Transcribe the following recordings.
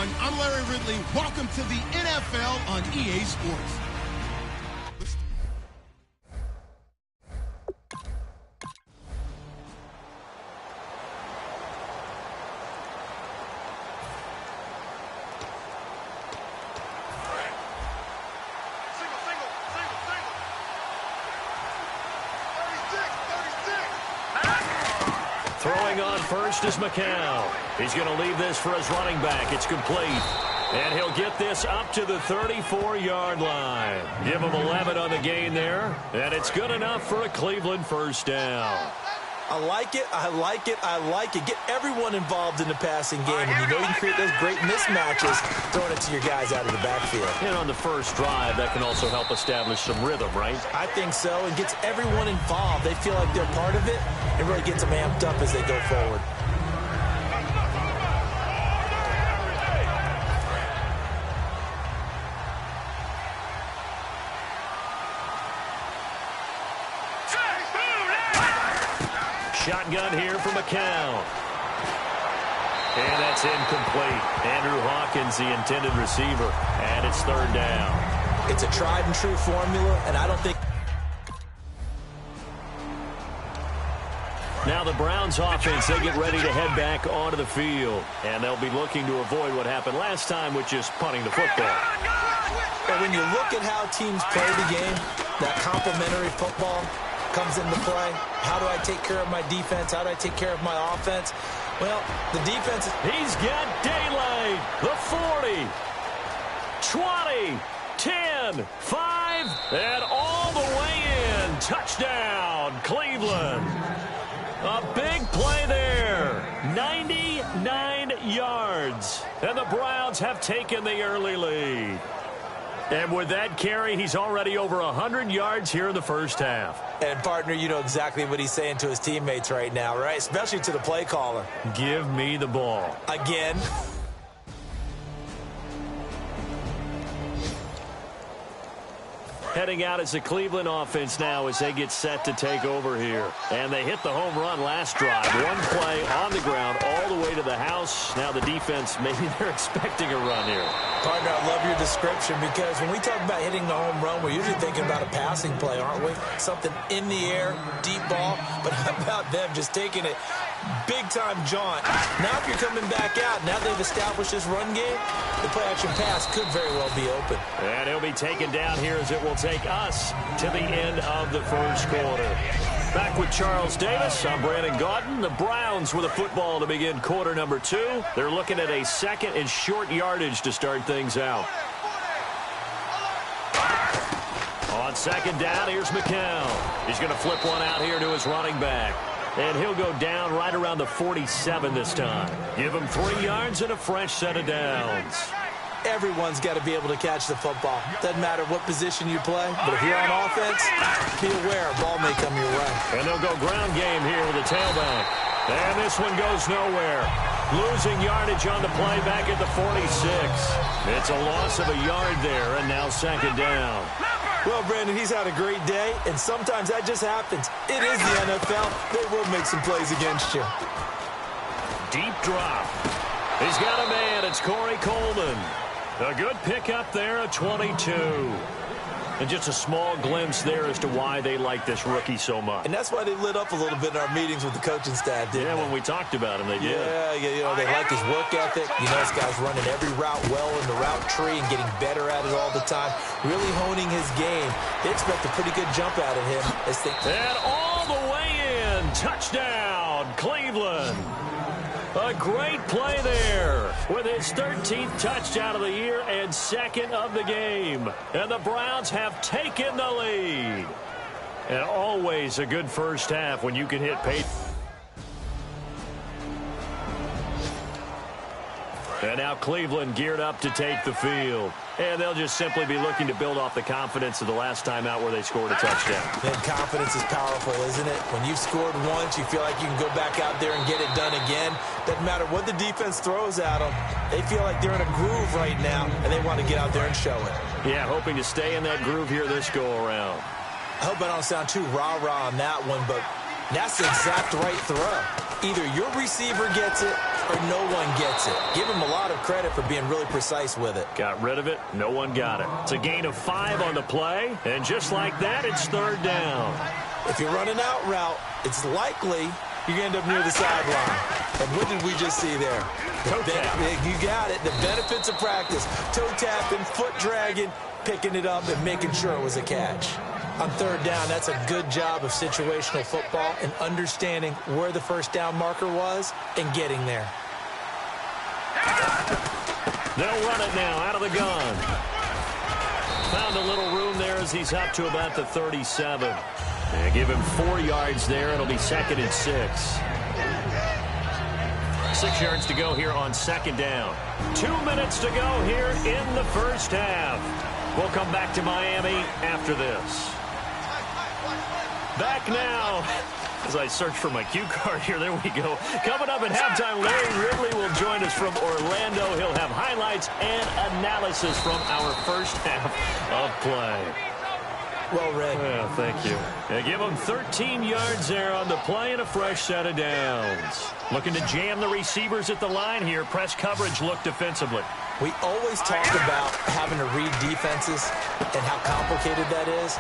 everyone. I'm Larry Ridley. Welcome to the NFL on EA Sports. Throwing on first is McCown. He's going to leave this for his running back. It's complete. And he'll get this up to the 34-yard line. Give him 11 on the gain there. And it's good enough for a Cleveland first down. I like it, I like it, I like it. Get everyone involved in the passing game. And you know you can create those great mismatches throwing it to your guys out of the backfield. And on the first drive, that can also help establish some rhythm, right? I think so. It gets everyone involved. They feel like they're part of it. It really gets them amped up as they go forward. Shotgun here for McCown. And that's incomplete. Andrew Hawkins, the intended receiver. And it's third down. It's a tried and true formula, and I don't think... Now the Browns offense, they get ready to head back onto the field. And they'll be looking to avoid what happened last time, which is punting the football. But when you look at how teams play the game, that complementary football comes into play. How do I take care of my defense? How do I take care of my offense? Well, the defense... He's got daylight. The 40, 20, 10, 5, and all the way in. Touchdown, Cleveland. A big play there. 99 yards. And the Browns have taken the early lead. And with that carry, he's already over 100 yards here in the first half. And, partner, you know exactly what he's saying to his teammates right now, right? Especially to the play caller. Give me the ball. Again. Heading out as the Cleveland offense now as they get set to take over here. And they hit the home run last drive. One play on the ground all the way to the house. Now the defense, maybe they're expecting a run here. Partner, I love your description because when we talk about hitting the home run, we're usually thinking about a passing play, aren't we? Something in the air, deep ball. But how about them just taking it big-time jaunt? Now if you're coming back out, now they've established this run game, the play-action pass could very well be open. And he'll be taken down here as it will take us to the end of the first quarter. Back with Charles Davis, I'm Brandon Gaudin. The Browns with a football to begin quarter number 2. They're looking at a second and short yardage to start things out. On second down, here's McCown. He's going to flip one out here to his running back. And he'll go down right around the 47 this time. Give him 3 yards and a fresh set of downs. Everyone's got to be able to catch the football. Doesn't matter what position you play, but if you're on offense, be aware a ball may come your way. And they'll go ground game here with a tailback. And this one goes nowhere. Losing yardage on the play back at the 46. It's a loss of a yard there, and now second down. Well, Brandon, he's had a great day, and sometimes that just happens. It is the NFL. They will make some plays against you. Deep drop. He's got a man. It's Corey Coleman. A good pickup there at 22. And just a small glimpse there as to why they like this rookie so much. And that's why they lit up a little bit in our meetings with the coaching staff, didn't they? When we talked about him, they did. Yeah, you know, they like his work ethic. You know, this guy's running every route well in the route tree and getting better at it all the time, really honing his game. They expect a pretty good jump out of him. And all the way in. Touchdown, Cleveland. A great play there with his 13th touchdown of the year and second of the game. And the Browns have taken the lead. And always a good first half when you can hit pace. And now Cleveland geared up to take the field. And they'll just simply be looking to build off the confidence of the last time out where they scored a touchdown. And confidence is powerful, isn't it? When you've scored once, you feel like you can go back out there and get it done again. Doesn't matter what the defense throws at them. They feel like they're in a groove right now, and they want to get out there and show it. Yeah, hoping to stay in that groove here this go-around. I hope I don't sound too rah-rah on that one, but that's the exact right throw. Either your receiver gets it or no one gets it. Give him a lot of credit for being really precise with it. Got rid of it. No one got it. It's a gain of 5 on the play. And just like that, it's third down. If you're running out route, it's likely you're going to end up near the sideline. And what did we just see there? You got it. The benefits of practice. Toe tapping, foot dragging, picking it up, and making sure it was a catch. On third down, that's a good job of situational football and understanding where the first down marker was and getting there. They'll run it now out of the gun. Found a little room there as he's up to about the 37. And give him 4 yards there. It'll be 2nd and 6. 6 yards to go here on second down. 2 minutes to go here in the first half. We'll come back to Miami after this. Back now. As I search for my cue card here, there we go. Coming up at halftime, Larry Ridley will join us from Orlando. He'll have highlights and analysis from our first half of play. Well read. Well, thank you. Give him 13 yards there on the play and a fresh set of downs. Looking to jam the receivers at the line here. Press coverage look defensively. We always talk about having to read defenses and how complicated that is.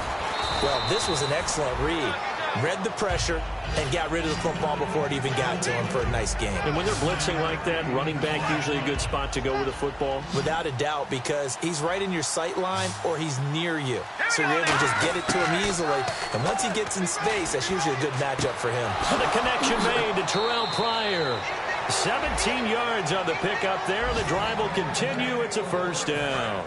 Well, this was an excellent read. Read the pressure and got rid of the football before it even got to him for a nice game. And when they're blitzing like that, running back usually a good spot to go with the football? Without a doubt, because he's right in your sight line or he's near you. So you're able to just get it to him easily. And once he gets in space, that's usually a good matchup for him. And the connection made to Terrell Pryor. 17 yards on the pickup there, and the drive will continue. It's a first down.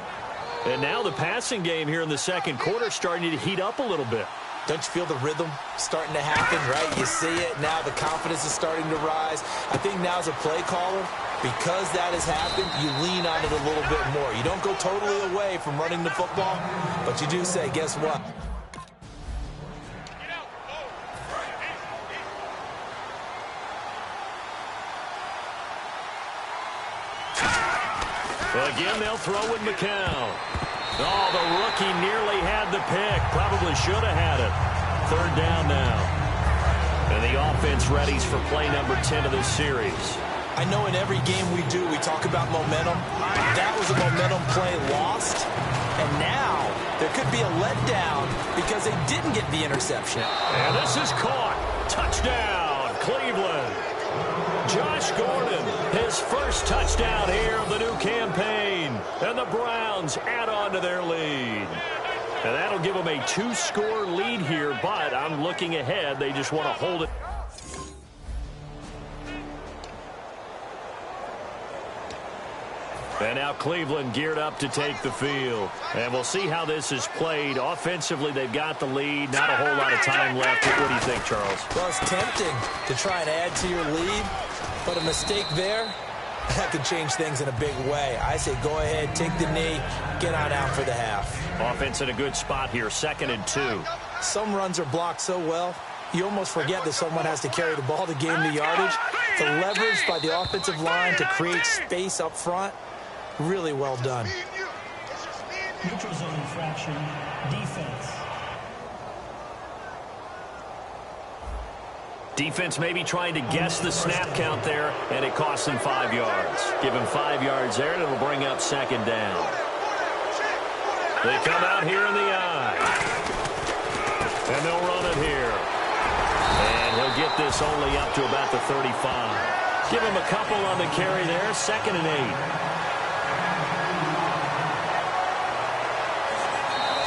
And now the passing game here in the second quarter starting to heat up a little bit. Don't you feel the rhythm starting to happen, right? You see it. Now the confidence is starting to rise. I think now as a play caller, because that has happened, you lean on it a little bit more. You don't go totally away from running the football, but you do say, guess what? Again, they'll throw with McCown. Oh, the rookie nearly had the pick. Probably should have had it. Third down now. And the offense readies for play number 10 of this series. I know in every game we do, we talk about momentum. That was a momentum play lost. And now there could be a letdown because they didn't get the interception. And this is caught. Touchdown, Cleveland. Josh Gordon, his first touchdown here of the new campaign. And the Browns add on to their lead. And that'll give them a 2-score lead here, but I'm looking ahead. They just want to hold it. And now Cleveland geared up to take the field. And we'll see how this is played. Offensively, they've got the lead. Not a whole lot of time left. What do you think, Charles? Well, it's tempting to try and add to your lead, but a mistake there, that could change things in a big way. I say go ahead, take the knee, get on out for the half. Offense in a good spot here, 2nd and 2. Some runs are blocked so well, you almost forget that someone has to carry the ball to gain the yardage. The leverage by the offensive line to create space up front, really well done. Neutral zone infraction, defense. Defense maybe trying to guess the snap count there, and it costs them 5 yards. Give him 5 yards there, and it'll bring up 2nd down. They come out here in the eye. And they'll run it here. And he'll get this only up to about the 35. Give him a couple on the carry there, 2nd and 8.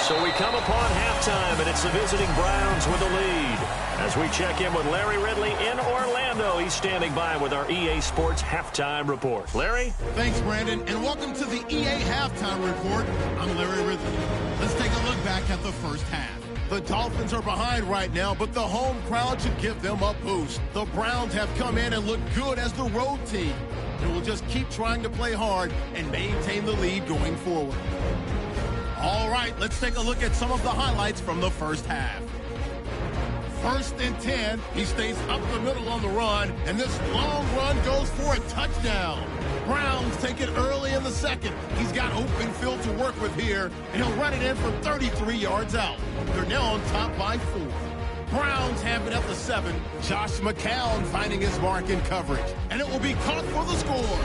So we come upon halftime, and it's the visiting Browns with the lead. As we check in with Larry Ridley in Orlando, he's standing by with our EA Sports Halftime Report. Larry? Thanks, Brandon, and welcome to the EA Halftime Report. I'm Larry Ridley. Let's take a look back at the first half. The Dolphins are behind right now, but the home crowd should give them a boost. The Browns have come in and looked good as the road team, and will just keep trying to play hard and maintain the lead going forward. All right, let's take a look at some of the highlights from the first half. 1st and 10, he stays up the middle on the run, and this long run goes for a touchdown. Browns take it early in the second. He's got open field to work with here, and he'll run it in from 33 yards out. They're now on top by 4. Browns have it at the 7. Josh McCown finding his mark in coverage. And it will be caught for the score.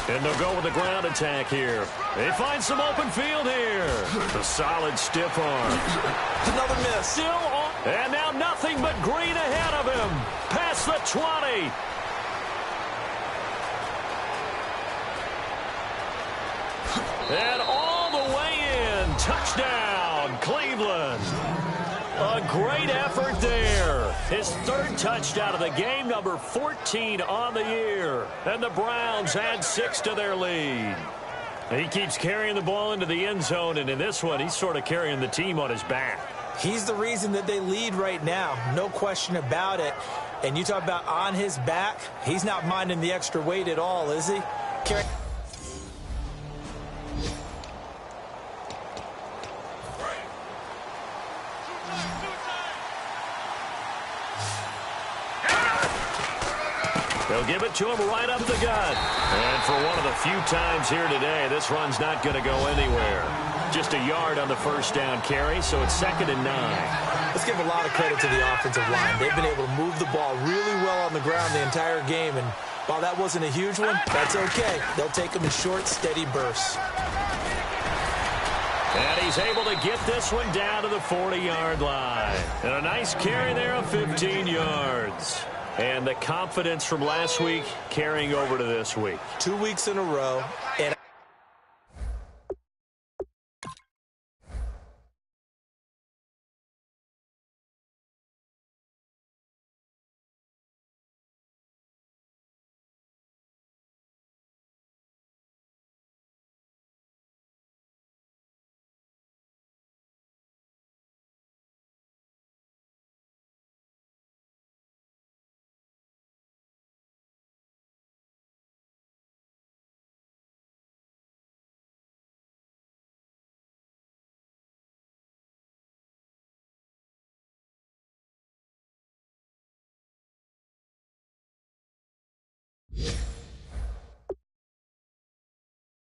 And they'll go with the ground attack here. They find some open field here. A solid stiff arm. Another miss. Still on. And now nothing but green ahead of him. Past the 20. And all the way in. Touchdown, Cleveland. A great effort there. His third touchdown of the game, number 14 on the year. And the Browns add 6 to their lead. He keeps carrying the ball into the end zone, and in this one, he's sort of carrying the team on his back. He's the reason that they lead right now. No question about it. And you talk about on his back, he's not minding the extra weight at all, is he? They'll give it to him right up the gut. And for one of the few times here today, this run's not going to go anywhere. Just a yard on the first down carry, so it's 2nd and 9. Let's give a lot of credit to the offensive line. They've been able to move the ball really well on the ground the entire game, and while that wasn't a huge one, that's okay. They'll take them in short, steady bursts. And he's able to get this one down to the 40-yard line. And a nice carry there of 15 yards. And the confidence from last week carrying over to this week. 2 weeks in a row. And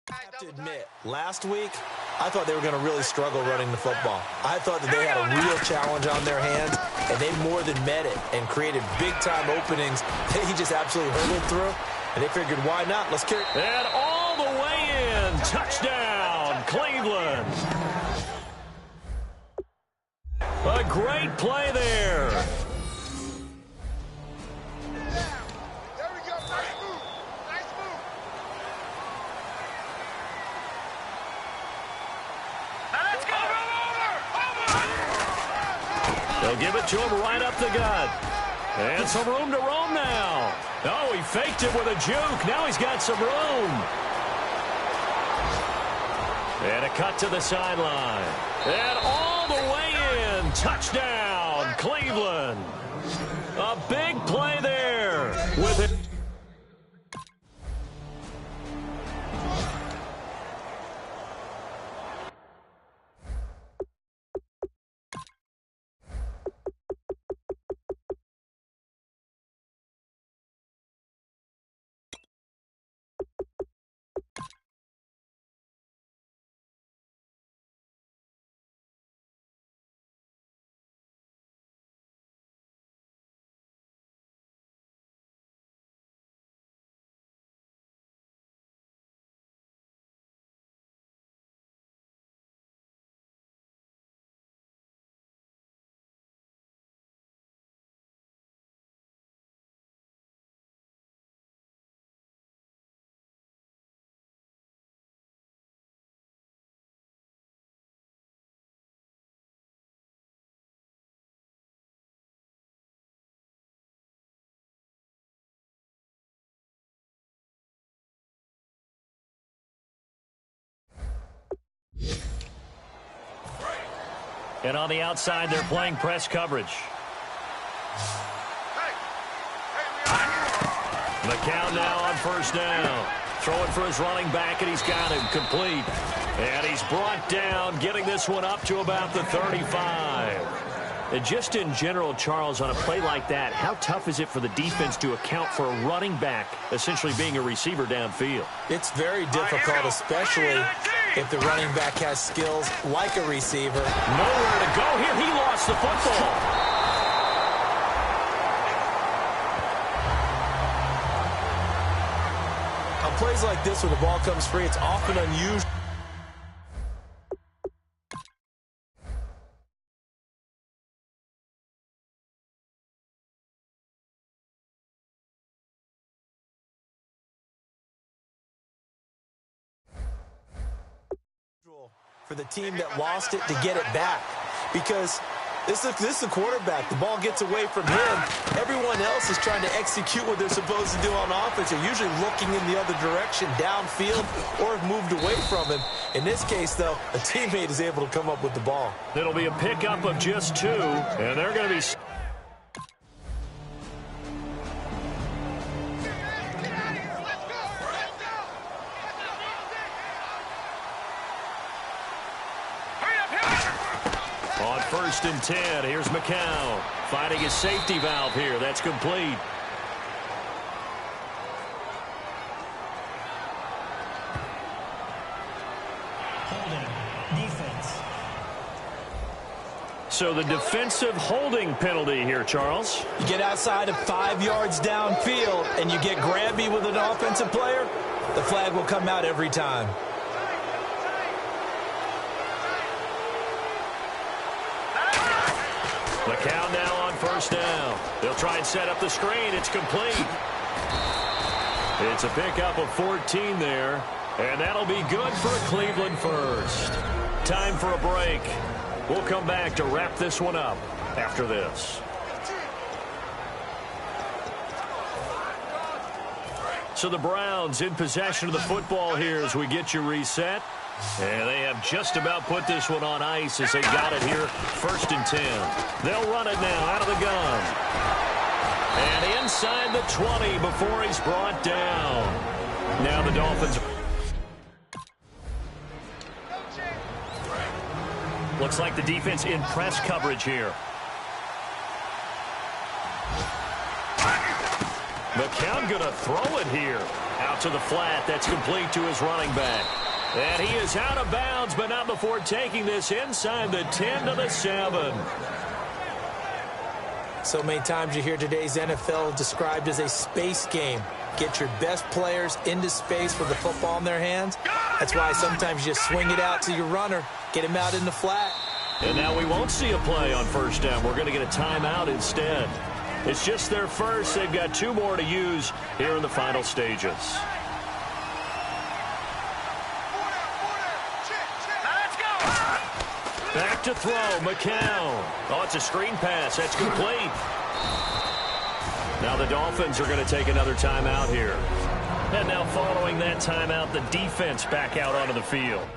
I have to admit, last week, I thought they were going to really struggle running the football. I thought that they had a real challenge on their hands, and they more than met it and created big-time openings that he just absolutely hurdled through. And they figured, why not? Let's carry. And all the way in. Touchdown, Cleveland. A great play there. They'll give it to him right up the gut. And some room to roam now. Oh, he faked it with a juke. Now he's got some room. And a cut to the sideline. And all the way in. Touchdown, Cleveland. A big play there with it. And on the outside, they're playing press coverage. McCown now on first down. Throwing for his running back, and he's got him complete. And he's brought down, getting this one up to about the 35. And just in general, Charles, on a play like that, how tough is it for the defense to account for a running back essentially being a receiver downfield? It's very difficult, especially if the running back has skills like a receiver. Nowhere to go here. He lost the football. On plays like this where the ball comes free, it's often unusual. For the team that lost it to get it back, because this is the quarterback. The ball gets away from him. Everyone else is trying to execute what they're supposed to do on offense. They're usually looking in the other direction, downfield, or have moved away from him. In this case, though, a teammate is able to come up with the ball. It'll be a pickup of just 2, and they're going to be... On 1st and 10, here's McCown finding his safety valve here. That's complete. Holding. Defense. So the defensive holding penalty here, Charles. You get outside of 5 yards downfield and you get grabby with an offensive player, the flag will come out every time. McCown now on 1st down. They'll try and set up the screen. It's complete. It's a pickup of 14 there, and that'll be good for a Cleveland first. Time for a break. We'll come back to wrap this one up after this. So the Browns in possession of the football here as we get you reset. And they have just about put this one on ice as they got it here. 1st and 10. They'll run it now out of the gun. And inside the 20 before he's brought down. Now the Dolphins. Looks like the defense in press coverage here. McCown going to throw it here. Out to the flat. That's complete to his running back. And he is out of bounds, but not before taking this inside the 10 to the 7. So many times you hear today's NFL described as a space game. Get your best players into space with the football in their hands. That's why sometimes you just swing it out to your runner, get him out in the flat. And now we won't see a play on 1st down. We're going to get a timeout instead. It's just their first. They've got 2 more to use here in the final stages. Back to throw, McCown. Oh, it's a screen pass. That's complete. Now the Dolphins are going to take another timeout here. And now following that timeout, the defense back out onto the field.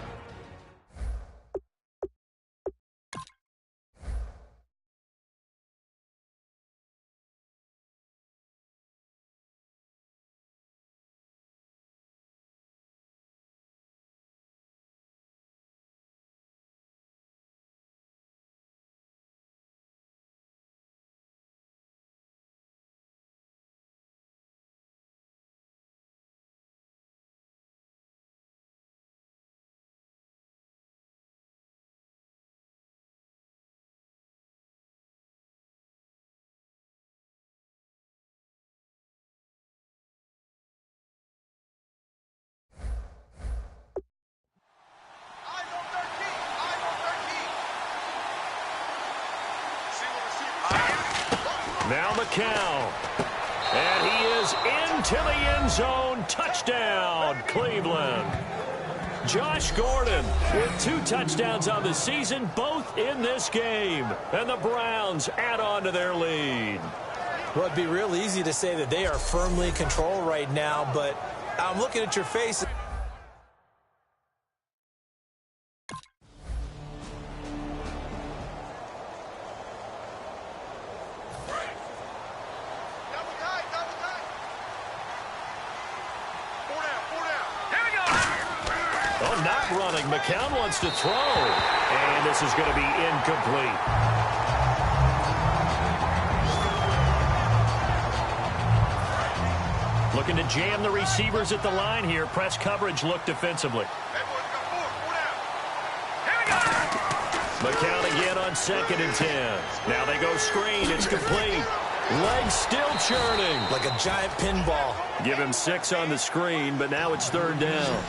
Now McCown. And he is into the end zone. Touchdown, Cleveland. Josh Gordon with 2 touchdowns on the season, both in this game. And the Browns add on to their lead. Well, it'd be real easy to say that they are firmly in control right now, but I'm looking at your face. McCown wants to throw, and this is going to be incomplete. Looking to jam the receivers at the line here. Press coverage look defensively. McCown again on 2nd and 10. Now they go screen. It's complete. Legs still churning. Like a giant pinball. Give him 6 on the screen, but now it's 3rd down.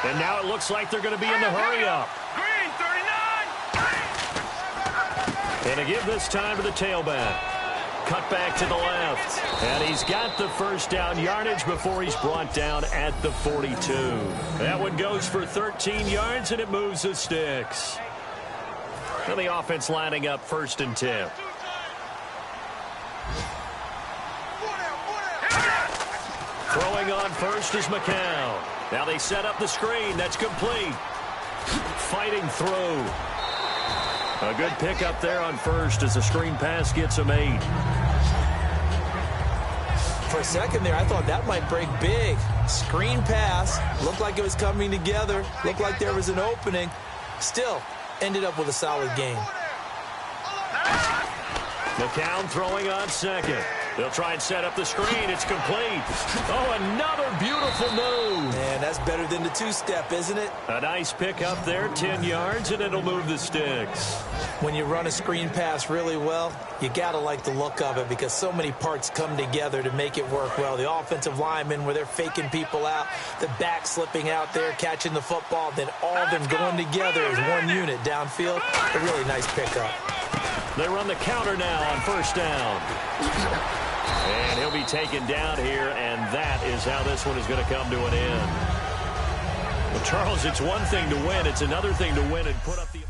And now it looks like they're going to be in the hurry-up. Green, 39. And to give this time to the tailback. Cut back to the left. And he's got the 1st down yardage before he's brought down at the 42. That one goes for 13 yards, and it moves the sticks. And the offense lining up 1st and 10. Throwing on first is McCown. Now they set up the screen. That's complete. Fighting through. A good pickup there on first as the screen pass gets him 8. For a second there, I thought that might break big. Screen pass. Looked like it was coming together. Looked like there was an opening. Still ended up with a solid game. McCown throwing on 2nd. They'll try and set up the screen. It's complete. Oh, another beautiful move. Man, that's better than the 2-step, isn't it? A nice pickup there, 10 yards, and it'll move the sticks. When you run a screen pass really well, you got to like the look of it because so many parts come together to make it work well. The offensive linemen, where they're faking people out, the back slipping out there, catching the football, then all of them going together as one unit downfield. A really nice pickup. They run the counter now on 1st down. And he'll be taken down here, and that is how this one is going to come to an end. Well, Charles, it's one thing to win. It's another thing to win and put up the...